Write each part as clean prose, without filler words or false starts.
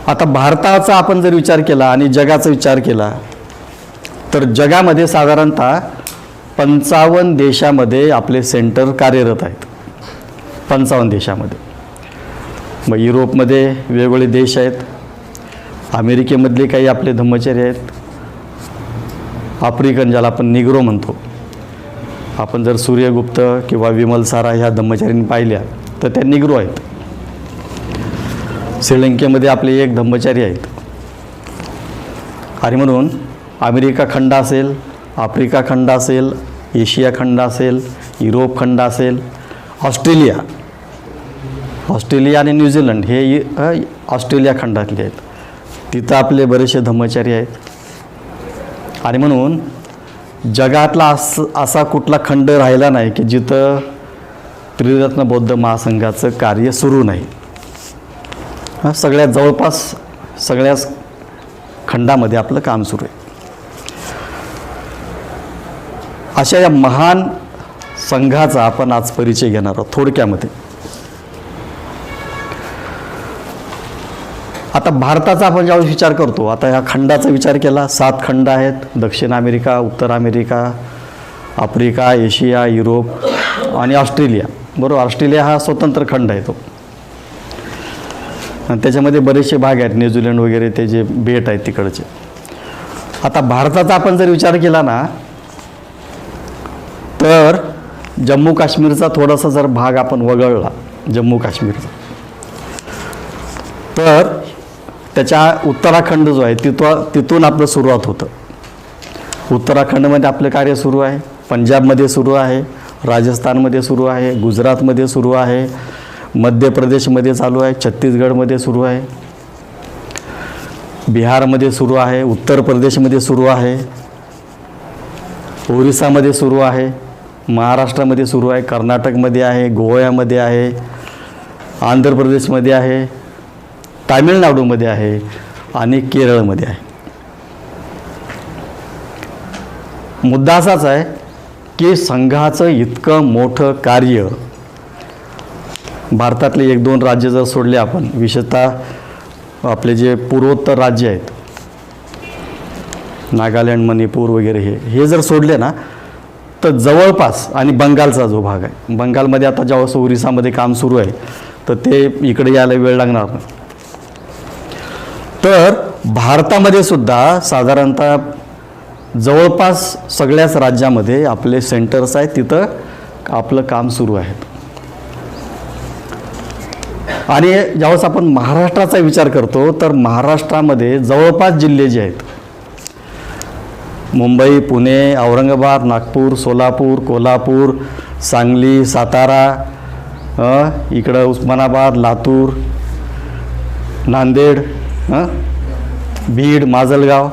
आता भारताचा आपण जर विचार केला आणि जगाचा विचार केला तर जगामध्ये साधारणतः 55 देशामध्ये आपले सेंटर कार्यरत आहेत. 55 देशामध्ये. मग युरोपमध्ये वेगवेगळे देश आहेत, अमेरिकेमधले काही आपले धम्मचर्य आहेत, आफ्रिकन ज्याला आपण निग्रो म्हणतो, आपण जर सूर्यगुप्त किंवा विमल सारा ह्या धम्मचारींनी पाहिल्या तर त्या निग्रो आहेत. श्रीलंकेमध्ये आपले एक धम्मचारी आहेत. आणि म्हणून अमेरिका खंड असेल, आफ्रिका खंड असेल, एशिया खंड असेल, युरोप खंड असेल, ऑस्ट्रेलिया आणि न्यूझीलंड हे ऑस्ट्रेलिया खंडातले आहेत. तिथं आपले बरेचसे धम्मचारी आहेत. आणि म्हणून जगातला असा कुठला खंड राहिला नाही की जिथं त्रिरत्न बौद्ध महासंघाचं कार्य सुरू नाही. सगळ्यात जवळपास सगळ्याच खंडामध्ये आपलं काम सुरू आहे. अशा या महान संघाचा आपण आज परिचय घेणार आहोत थोडक्यामध्ये. आता भारताचा आपण ज्यावेळेस विचार करतो, आता ह्या खंडाचा विचार केला, 7 खंड आहेत. दक्षिण अमेरिका, उत्तर अमेरिका, आफ्रिका, एशिया, युरोप आणि ऑस्ट्रेलिया. बरोबर, ऑस्ट्रेलिया हा स्वतंत्र खंड आहे तो. आणि त्याच्यामध्ये बरेचसे भाग आहेत, न्यूझीलंड वगैरे ते जे बेट आहेत तिकडचे. आता भारताचा आपण जर विचार केला ना तर जम्मू काश्मीरचा थोडासा जर भाग आपण वगळला, जम्मू काश्मीरचा, तर त्याच्या उत्तराखंड जो आहे तिथून आपलं सुरुवात होतं. उत्तराखंडमध्ये आपलं कार्य सुरू आहे, पंजाबमध्ये सुरू आहे, राजस्थानमध्ये सुरू आहे, गुजरातमध्ये सुरू आहे, मध्य प्रदेशमध्ये चालू आहे, छत्तीसगडमध्ये सुरू आहे, बिहारमध्ये सुरू आहे, उत्तर प्रदेशमध्ये सुरू आहे, ओरिसामध्ये सुरू आहे, महाराष्ट्रामध्ये सुरू आहे, कर्नाटकमध्ये आहे, गोव्यामध्ये आहे, आंध्र प्रदेशमध्ये आहे, तामिळनाडूमध्ये आहे आणि केरळमध्ये आहे. मुद्दा असाच आहे की संघाचं इतकं मोठं कार्य भारतातले 1-2 राज्य जर सोडले आपण, विशेषतः आपले जे पूर्वोत्तर राज्य आहेत, नागालँड, मणिपूर वगैरे हे जर सोडले ना तर जवळपास, आणि बंगालचा जो भाग आहे, बंगालमध्ये आता ज्यावेळेस ओरिसामध्ये काम सुरू आहे तर ते इकडे यायला वेळ लागणार नाही. तर भारतामध्ये सुद्धा साधारणतः जवळपास सगळ्याच राज्यामध्ये आपले सेंटर्स आहेत, तिथं आपलं काम सुरू आहे. आणि ज्यावेळेस आपण महाराष्ट्राचा विचार करतो तर महाराष्ट्रामध्ये जवळपास जिल्हे जे आहेत, मुंबई, पुणे, औरंगाबाद, नागपूर, सोलापूर, कोल्हापूर, सांगली, सातारा, इकडं उस्मानाबाद, लातूर, नांदेड, बीड, माजलगाव,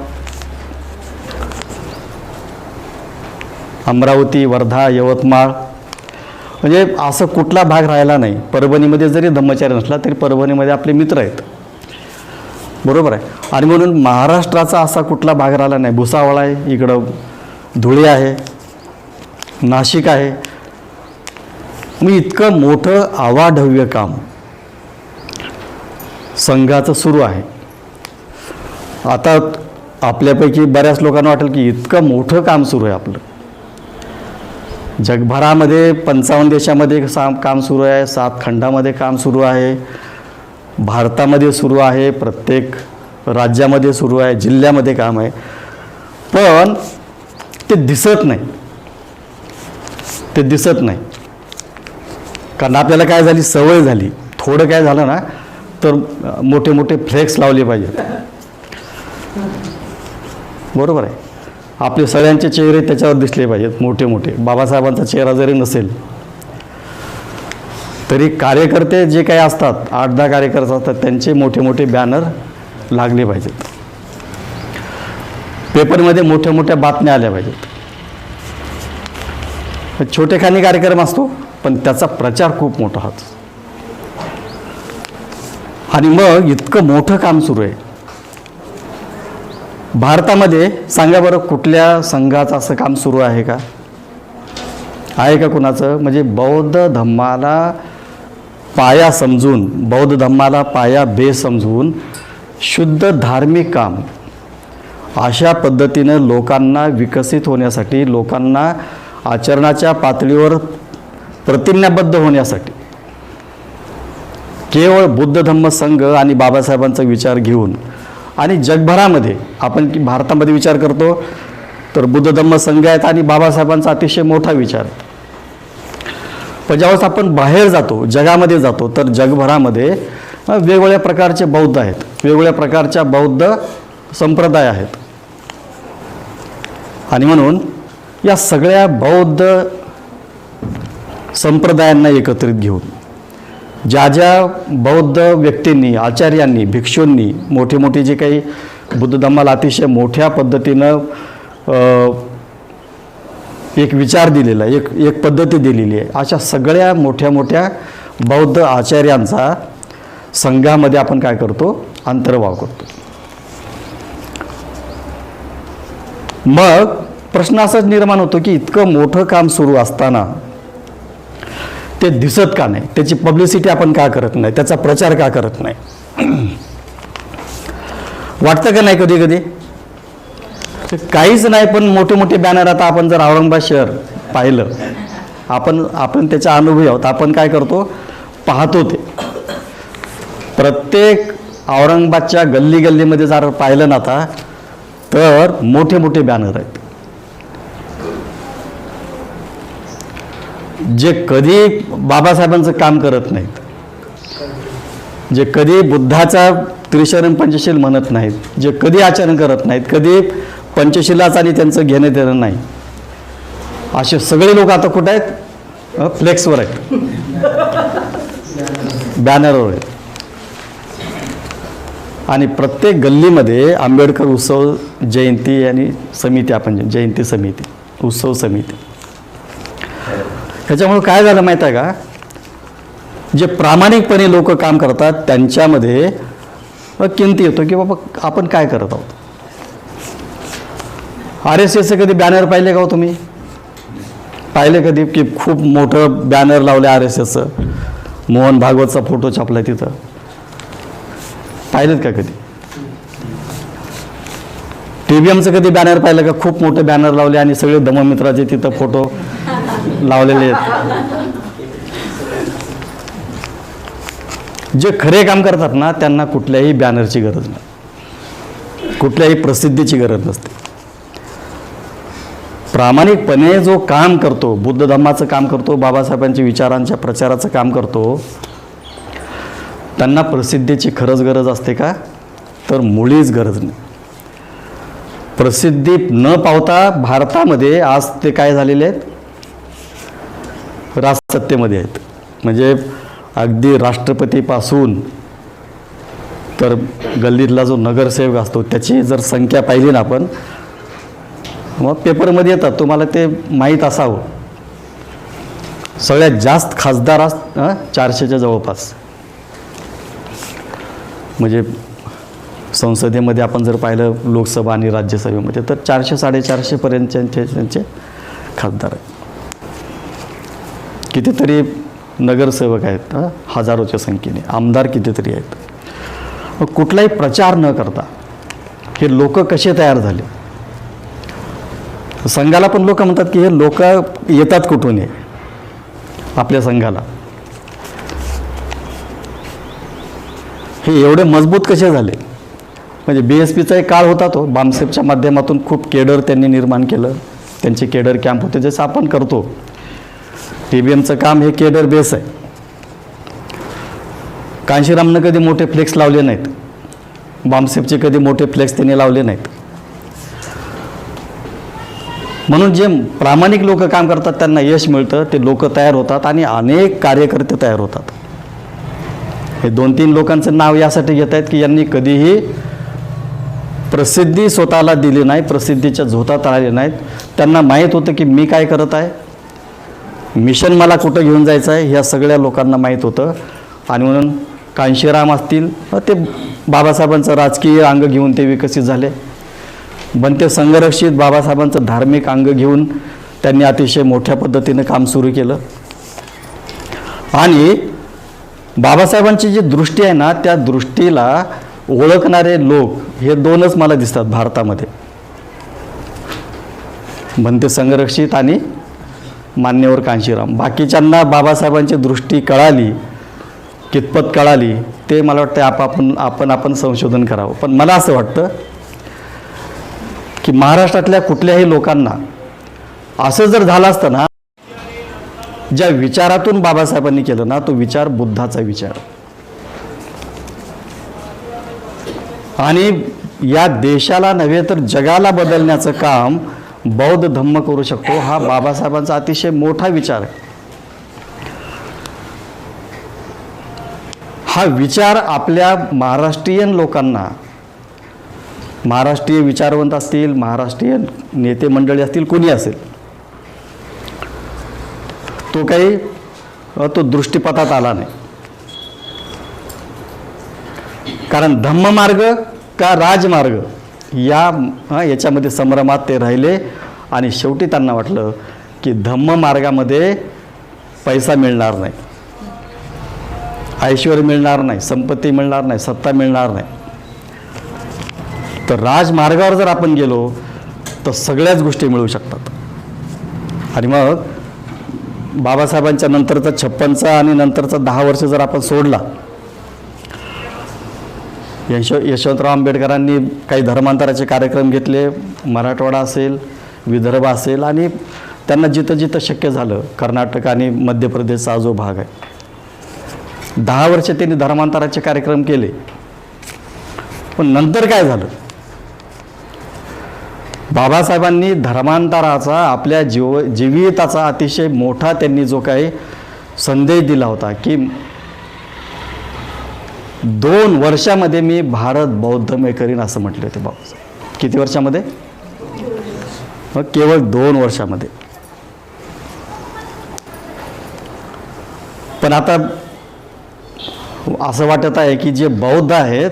अमरावती, वर्धा, यवतमाळ, म्हणजे असं कुठला भाग राहिला नाही. परभणीमध्ये जरी धम्मचारी नसला तरी परभणीमध्ये आपले मित्र आहेत. बरोबर आहे. आणि म्हणून महाराष्ट्राचा असा कुठला भाग राहिला नाही. भुसावळ आहे, इकडं धुळे आहे, नाशिक आहे. मग इतकं मोठं अवाढव्य काम संघाचं सुरू आहे. आता आपल्यापैकी बऱ्याच लोकांना वाटेल की इतकं मोठं काम सुरू आहे आपलं. जगभरामध्ये 55 देशामध्ये काम सुरू आहे, 7 खंडामध्ये काम सुरू आहे, भारतामध्ये सुरू आहे, प्रत्येक राज्यामध्ये सुरू आहे, जिल्ह्यामध्ये काम आहे. पण ते दिसत नाही, कारण आपल्याला काय झाली, सवय झाली. थोडं काय झालं ना तर मोठे मोठे फ्लेक्स लावले पाहिजेत. बरोबर आहे. आपले सगळ्यांचे चेहरे त्याच्यावर दिसले पाहिजेत, मोठे मोठे. बाबासाहेबांचा चेहरा जरी नसेल तरी कार्यकर्ते जे काही असतात, 8-10 कार्यकर्ते असतात, त्यांचे मोठे मोठे बॅनर लागले पाहिजेत. पेपरमध्ये मोठ्या मोठ्या बातम्या आल्या पाहिजेत. छोटेखानी कार्यक्रम असतो पण त्याचा प्रचार खूप मोठा होतो. आणि मग इतकं मोठं काम सुरू आहे भारतामध्ये. सांगा बरं, कुठल्या संघाचं असं काम सुरू आहे का? आहे का कुणाचं? म्हणजे बौद्ध धम्माला पाया समजून, बौद्ध धम्माला पाया बेस समजून शुद्ध धार्मिक काम अशा पद्धतीनं लोकांना विकसित होण्यासाठी, लोकांना आचरणाच्या पातळीवर प्रतिज्ञाबद्ध होण्यासाठी केवळ बुद्ध धम्म संघ आणि बाबासाहेबांचा विचार घेऊन, आणि जगभरामध्ये आपण की भारतामध्ये विचार करतो तर बुद्ध धम्म संघ आहेत आणि बाबासाहेबांचा अतिशय मोठा विचार. पण ज्यावेळेस आपण बाहेर जातो, जगामध्ये जातो, तर जगभरामध्ये वेगवेगळ्या प्रकारचे बौद्ध आहेत, वेगवेगळ्या प्रकारच्या बौद्ध संप्रदाय आहेत. आणि म्हणून या सगळ्या बौद्ध संप्रदायांना एकत्रित घेऊन ज्या ज्या बौद्ध व्यक्तींनी, आचार्यांनी, भिक्षूंनी मोठे मोठे जे काही बुद्ध धम्माला अतिशय मोठ्या पद्धतीनं एक विचार दिलेला आहे, एक पद्धती दिलेली आहे, अशा सगळ्या मोठ्या मोठ्या बौद्ध आचार्यांचा संघामध्ये आपण काय करतो, अंतर्भाव करतो. मग प्रश्न असाच निर्माण होतो की इतकं मोठं काम सुरू असताना ते दिसत का नाही, त्याची पब्लिसिटी आपण का करत नाही, त्याचा प्रचार का करत नाही. वाटतं का नाही कधी कधी? काहीच नाही, पण मोठे मोठे बॅनर. आता आपण जर औरंगाबाद शहर पाहिलं, आपण त्याच्या अनुभवी आहोत, आपण काय करतो, पाहतो ते प्रत्येक औरंगाबादच्या गल्ली गल्लीमध्ये जर पाहिलं ना आता, तर मोठे मोठे बॅनर आहेत जे कधी बाबासाहेबांचं काम करत नाहीत, जे कधी बुद्धाचा त्रिशरण पंचशील म्हणत नाहीत, जे कधी आचरण करत नाहीत, कधी पंचशिलाच आणि त्यांचं घेणं देणं नाही, असे सगळे लोक आता कुठं आहेत, फ्लेक्सवर आहेत, बॅनरवर आहेत. आणि प्रत्येक गल्लीमध्ये आंबेडकर उत्सव जयंती आणि समिती, आपण जयंती समिती, उत्सव समिती. ह्याच्यामुळे काय झालं माहीत आहे का, जे प्रामाणिकपणे लोक काम करतात त्यांच्यामध्ये किंमत येतो की बाबा आपण काय करत आहोत. RSSचे कधी बॅनर पाहिले का हो तुम्ही? पाहिले कधी की खूप मोठं बॅनर लावलं RSSचं, मोहन भागवतचा फोटो छापलाय तिथं, पाहिलेत का कधी? TBMचं कधी बॅनर पाहिलं का? खूप मोठे बॅनर लावले आणि सगळे धम्ममित्राचे तिथं फोटो लावलेले आहेत. जे खरे काम करतात ना त्यांना कुठल्याही बॅनरची गरज नाही, कुठल्याही प्रसिद्धीची गरज नसते. प्रामाणिकपणे जो काम करतो, बुद्ध धम्माचं काम करतो, बाबासाहेबांच्या विचारांच्या प्रचाराचं काम करतो, त्यांना प्रसिद्धीची खरंच गरज असते का? तर मुळीच गरज नाही. प्रसिद्धी न पावता भारतामध्ये आज ते काय झालेले आहेत, राजसत्तेमध्ये आहेत. म्हणजे अगदी राष्ट्रपतीपासून तर गल्लीतला जो नगरसेवक असतो त्याची जर संख्या पाहिली ना आपण, मग पेपरमध्ये येतात, तुम्हाला ते माहीत असावं, सगळ्यात जास्त खासदार 400च्या जवळपास. म्हणजे संसदेमध्ये आपण जर पाहिलं, लोकसभा आणि राज्यसभेमध्ये, तर 400-450 पर्यंत त्यांचे खासदार आहेत. कितीतरी नगरसेवक आहेत, हजारोच्या संख्येने, आमदार कितीतरी आहेत. कुठलाही प्रचार न करता हे लोक कसे तयार झाले? संघाला पण लोक म्हणतात की हे लोक येतात कुठून आहे आपल्या संघाला, हे एवढे मजबूत कसे झाले? म्हणजे BSPचा एक काळ होता, तो बामसेपच्या माध्यमातून खूप केडर त्यांनी निर्माण केलं, त्यांचे केडर कॅम्प होते, जसं आपण करतो. TBMचं काम हे केडर बेस आहे. कांशीरामनं कधी मोठे फ्लेक्स लावले नाहीत, बामसेपचे कधी मोठे फ्लेक्स त्यांनी लावले नाहीत. म्हणून जे प्रामाणिक लोक काम करतात त्यांना यश मिळतं, ते लोक तयार होतात आणि अनेक कार्यकर्ते तयार होतात. हे 2-3 लोकांचं नाव यासाठी घेत आहेत की यांनी कधीही प्रसिद्धी स्वतःला दिली नाही, प्रसिद्धीच्या झोतात आले नाहीत. त्यांना माहीत होतं की मी काय करत आहे, मिशन मला कुठं घेऊन जायचं आहे, ह्या सगळ्या लोकांना माहीत होतं. आणि म्हणून कांशीराम असतील, ते बाबासाहेबांचं राजकीय अंग घेऊन ते विकसित झाले. बनते संघरक्षित बाबासाहेबांचं धार्मिक अंग घेऊन त्यांनी अतिशय मोठ्या पद्धतीने काम सुरू केलं. आणि बाबासाहेबांची जी दृष्टी आहे ना, त्या दृष्टीला ओळखणारे लोक हे दोनच मला दिसतात भारतामध्ये, बनते संरक्षित आणि मान्यवर कांशीराम. बाकीच्यांना बाबासाहेबांची दृष्टी कळाली, कितपत कळाली ते मला वाटतं आपण संशोधन करावं. पण मला असं वाटतं की महाराष्ट्रातल्या कुठल्याही लोकांना असं जर झालं असतं ना, ज्या विचारातून बाबासाहेबांनी केलं ना, तो विचार बुद्धाचा विचार, आणि या देशाला नव्हे तर जगाला बदलण्याचं काम बौद्ध धम्म करू शकतो. हा बाबासाहेबांचा अतिशय मोठा विचार आहे. हा विचार आपल्या महाराष्ट्रीयन लोकांना, महाराष्ट्रीय विचारवंत असतील, महाराष्ट्रीय नेते मंडळी असतील, कोणी असेल, तो दृष्टीपथात आला नाही. कारण धम्ममार्ग का राजमार्ग याच्यामध्ये संभ्रमात ते राहिले आणि शेवटी त्यांना वाटलं की धम्ममार्गामध्ये पैसा मिळणार नाही, ऐश्वर्य मिळणार नाही, संपत्ती मिळणार नाही, सत्ता मिळणार नाही. तर राजमार्गावर जर आपण गेलो तर सगळ्याच गोष्टी मिळू शकतात. आणि मग बाबासाहेबांच्या नंतरचा 56चा आणि नंतरचा 10 वर्ष जर आपण सोडला, यशवंतराव आंबेडकरांनी काही धर्मांतराचे कार्यक्रम घेतले, मराठवाडा असेल, विदर्भ असेल, आणि त्यांना जिथं जिथं शक्य झालं, कर्नाटक आणि मध्य प्रदेशचा जो भाग आहे, 10 वर्ष त्यांनी धर्मांतराचे कार्यक्रम केले. पण नंतर काय झालं? बाबासाहेबांनी धर्मांतराचा आपल्या जीविताचा अतिशय मोठा त्यांनी जो काही संदेश दिला होता की 2 वर्षामध्ये मी भारत बौद्धमय करीन असं म्हटले होते बाबासाहेब. किती वर्षामध्ये? केवळ 2 वर्षामध्ये. पण आता असं वाटत आहे की जे बौद्ध आहेत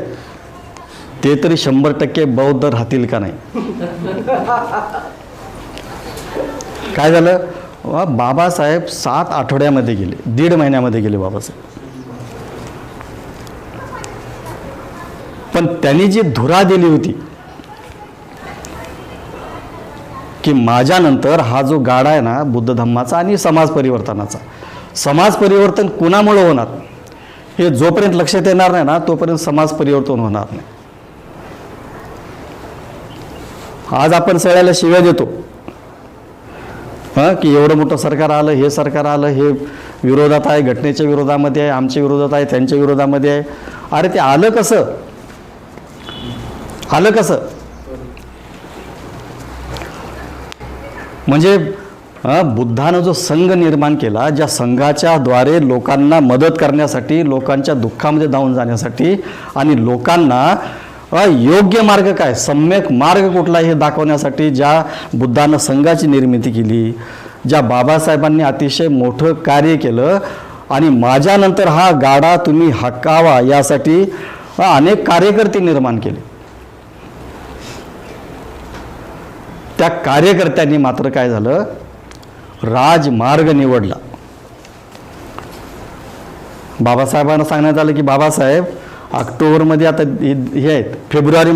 ते तरी 100% बौद्ध राहतील का नाही. काय झालं? बाबासाहेब 7 आठवड्यामध्ये गेले, 1.5 महिन्यामध्ये गेले बाबासाहेब. पण त्यांनी जी धुरा दिली होती की माझ्यानंतर हा जो गाडा आहे ना बुद्ध धम्माचा आणि समाज परिवर्तनाचा, समाज परिवर्तन कुणामुळे होणार हे जोपर्यंत लक्षात येणार नाही ना तोपर्यंत समाज परिवर्तन होणार नाही. आज आपण सगळ्याला शिव्या देतो की एवढं मोठं सरकार आलं, हे सरकार आलं, हे विरोधात आहे, घटनेच्या विरोधामध्ये आहे, आमच्या विरोधात आहे, त्यांच्या विरोधामध्ये आहे. अरे ते आलं कसं? म्हणजे बुद्धानं जो संघ निर्माण केला, ज्या संघाच्या द्वारे लोकांना मदत करण्यासाठी, लोकांच्या दुःखामध्ये धावून जाण्यासाठी आणि लोकांना योग्य मार्ग काय, सम्यक मार्ग कुठला हे दाखवण्यासाठी ज्या बुद्धानं संघाची निर्मिती केली, ज्या बाबासाहेबांनी अतिशय मोठं कार्य केलं आणि माझ्यानंतर हा गाडा तुम्ही हाकावा यासाठी अनेक कार्यकर्ते निर्माण केले. त्या कार्यकर्त्यांनी मात्र काय झालं, राजमार्ग निवडला. बाबासाहेबांना सांगण्यात आलं की बाबासाहेब ऑक्टोबरमध्ये आता हे आहेत, फेब्रुवारी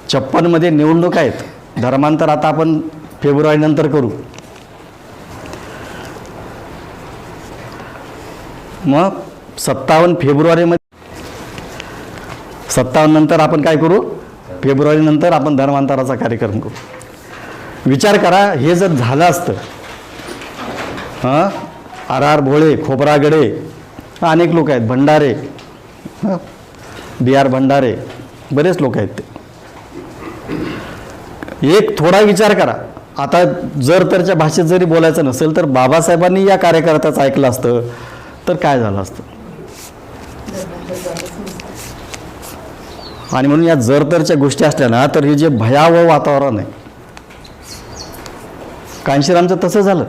56 निवडणूक आहेत, धर्मांतर आता आपण फेब्रुवारी नंतर करू. मग 57 फेब्रुवारीमध्ये 57 नंतर आपण काय करू, फेब्रुवारी नंतर आपण धर्मांतराचा कार्यक्रम करू. विचार करा, हे जर झालं असतं, आर भोळे, खोबरागडे, अनेक लोक आहेत, भंडारे, DR भंडारे, बरेच लोक आहेत ते. एक थोडा विचार करा, आता जर तरच्या भाषेत जरी बोलायचं नसेल तर बाबासाहेबांनी या कार्यकर्त्याचं ऐकलं असतं तर काय झालं असतं. आणि म्हणून या जर तरच्या गोष्टी असल्या ना तर हे जे भयावह वातावरण आहे, कांशीरामचं तसं झालं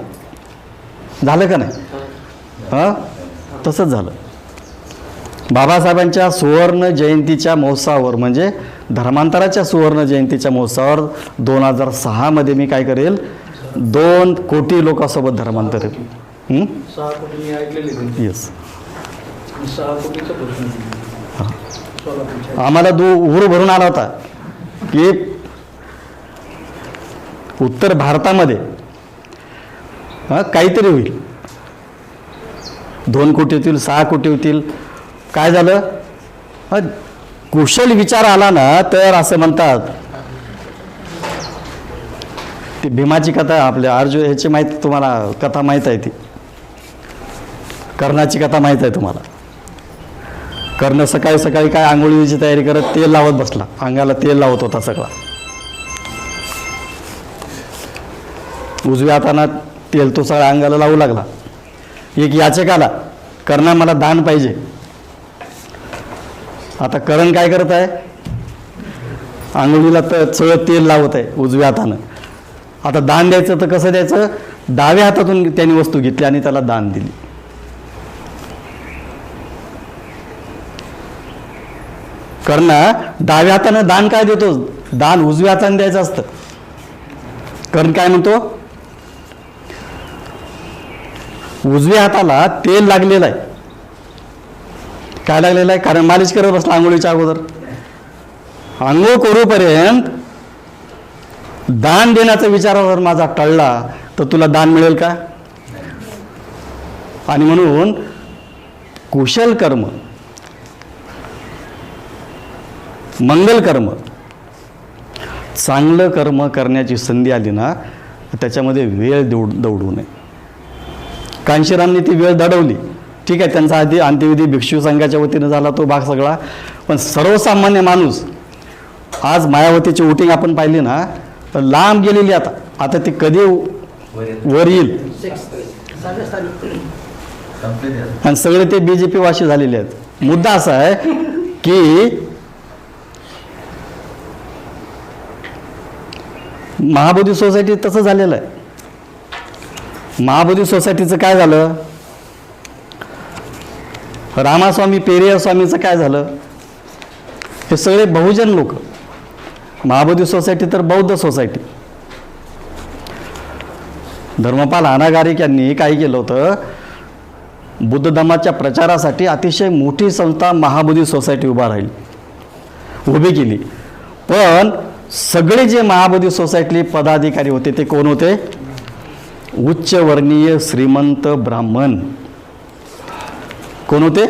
का नाही? तसंच झालं. बाबासाहेबांच्या सुवर्ण जयंतीच्या महोत्सवावर, म्हणजे धर्मांतराच्या सुवर्ण जयंतीच्या महोत्सवावर 2006 मी काय करेल, 2 कोटी लोकांसोबत धर्मांतर. 6 कोटी ऐकलेले. येस, 6 कोटीचा प्रश्न. आम्हाला ऊर भरून आला होता की उत्तर भारतामध्ये काहीतरी होईल, 2 कोटी होतील, 6 कोटी होतील. काय झालं? कुशल विचार आला ना तर असं म्हणतात, ती भीमाची कथा आपल्या अर्जुन ह्याची माहिती तुम्हाला, कथा माहीत आहे, ती कर्णाची कथा माहीत आहे तुम्हाला. कर्ण सकाळी सकाळी काय आंघोळीची तयारी करत तेल लावत बसला, अंगाला तेल लावत होता सगळा. उजव्या हाताना तेल तो सगळा अंगाला लावू लागला. एक याचक आला, कर्णा मला दान पाहिजे. आता कर्ण काय करत आहे? आंघोळीला तर सगळं तेल लावत आहे उजव्या हातानं. आता दान द्यायचं तर कसं द्यायचं? डाव्या हातातून त्यांनी वस्तू घेतली आणि त्याला दान दिली. कर्णा डाव्या हातानं दान काय देतो? दान उजव्या हाताने द्यायचं असतं. कर्ण काय म्हणतो? उजव्या हाताला तेल लागलेलं आहे. काय लागलेलं आहे? कारण मालिश करत बसला आंघोळीच्या अगोदर. आंघोळ करूपर्यंत दान देण्याचा विचारावर माझा टळला तर तुला दान मिळेल का? आणि म्हणून कुशल कर्म, मंगल कर्म, चांगलं कर्म करण्याची संधी आली ना त्याच्यामध्ये वेळ दौडू नये. कांशीरामने ती वेळ दडवली, ठीक आहे, त्यांचा आधी अंत्यविधी भिक्षू संघाच्या वतीनं झाला तो भाग सगळा. पण सर्वसामान्य माणूस, आज मायावतीची वोटिंग आपण पाहिली ना तर लांब गेलेली. आता ती कधी वर येईल? आणि सगळे ते BJP वाशी झालेले आहेत. मुद्दा असा आहे की महाबोधी सोसायटी तसं झालेलं आहे. महाबोधी सोसायटीचं काय झालं? रामास्वामी पेरियर स्वामीचं काय झालं? हे सगळे बहुजन लोक. महाबोधी सोसायटी तर बौद्ध सोसायटी. धर्मपाल अनागारिक यांनी काय केलं होतं? बुद्ध धर्माच्या प्रचारासाठी अतिशय मोठी संस्था महाबोधी सोसायटी उभी केली. पण सगळे जे महाबोधी सोसायटी पदाधिकारी होते ते कोण होते? उच्चवर्णीय श्रीमंत ब्राह्मण. कोण होते?